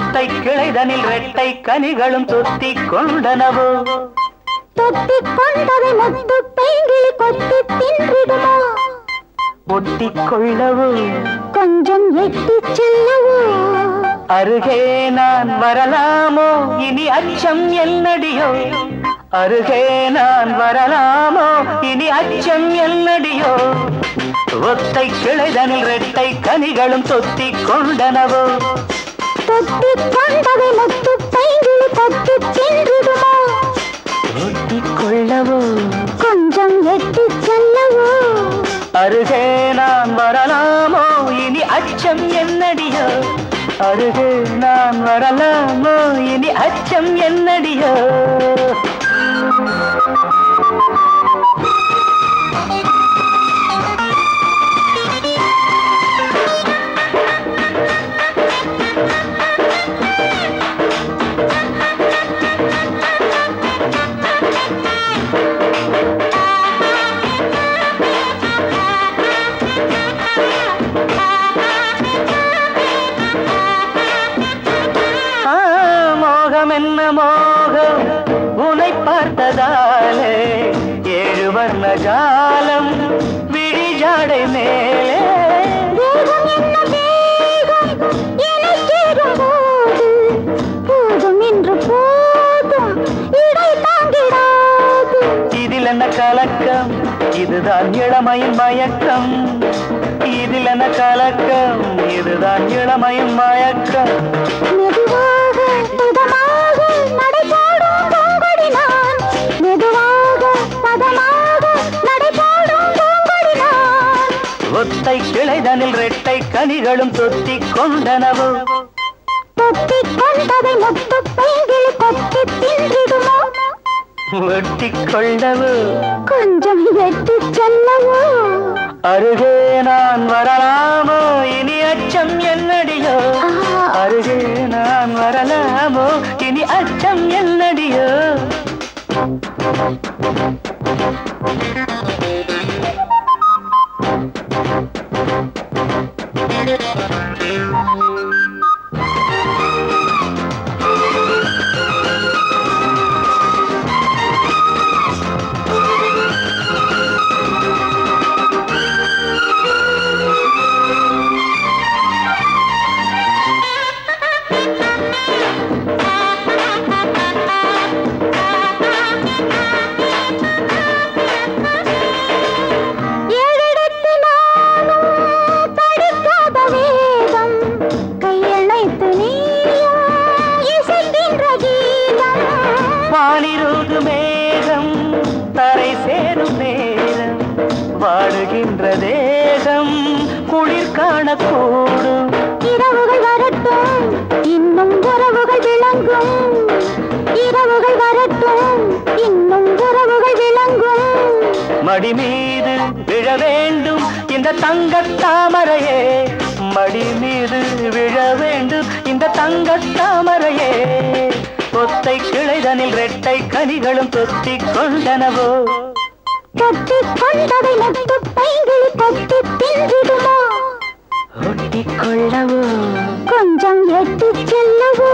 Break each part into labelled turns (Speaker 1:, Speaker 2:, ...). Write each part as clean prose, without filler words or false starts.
Speaker 1: ஒத்தை கிளைதனில் ரெட்டை கனிகளும் தொத்திக் கொண்டனவோ
Speaker 2: தொத்திக் கொண்டதை முத்து பைங்கிளி கொத்தி தின்றிடுமோ
Speaker 1: ஒட்டிக் கொள்ளவோ
Speaker 2: கொஞ்சம் எட்டி செல்லவோ
Speaker 1: அருகே நான் வரலாமோ இனி அச்சம் என்னடியோ அருகே நான் வரலாமோ இனி அச்சம் என்னடியோ ஒத்தை கிளைதனில் ரெட்டை கனிகளும் தொத்திக் கொண்டனவோ
Speaker 2: தொத்திக் கொண்டதை முத்து பைங்கிளி கொத்தி தின்றிடுமோ
Speaker 1: ஒட்டிக் கொள்ளவோ
Speaker 2: கொஞ்சம் எட்டி செல்லவோ
Speaker 1: அருகே நான் வரலாமோ இனி அச்சம் என்னடியோ அருகே நான் வரலாமோ இனி அச்சம் என்னடியோ என்ன மோகம் உனை பார்த்ததாலே ஏழு வர்ண ஜாலம் விழிஜாடை மேலே இதில் என்ன கலக்கம் இதுதான் இளமையின் மயக்கம் இதில் என்ன கலக்கம் இதுதான் இளமையின் மயக்கம் ஒத்தை கிளைதனில் ரெட்டை கனிகளும் தொத்திக் கொண்டனவோ
Speaker 2: தொத்திக் கொண்டதை முத்து பைங்கிளி கொத்தி தின்றிடுமோ
Speaker 1: ஒட்டிக் கொள்ளவோ
Speaker 2: கொஞ்சம் எட்டி செல்லவோ
Speaker 1: அருகே நான் வரலாமோ இனி அச்சம் என்னடியோ அருகே நான் வரலாமோ இனி அச்சம் என்னடியோ வானிருது மேகம் தரை சேரும் நேரம் வாடுகின்ற தேகம் குளிர் காணக்கூடும்
Speaker 2: இரவுகள் வரட்டும் இன்னும் உறவுகள் விளங்கும் இரவுகள் வரட்டும் இன்னும் உறவுகள் விளங்கும்
Speaker 1: மடி மீது விழ வேண்டும் இந்த தங்கத் தாமரையே மடி மீது விழ வேண்டும் இந்த தங்கத் தாமரையே ஒத்தை கிளைதனில் ரெட்டை கனிகளும் தொத்திக் கொண்டனவோ
Speaker 2: தொத்திக் கொண்டதை முத்து பைங்கிளி கொத்தி தின்றிடுமோ
Speaker 1: ஒட்டிக் கொள்ளவோ
Speaker 2: கொஞ்சம் எட்டி செல்லவோ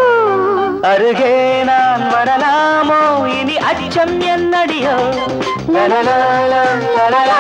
Speaker 1: அருகே நான் வரலாமோ இனி அச்சம் என்னடியோ லலலா லலலா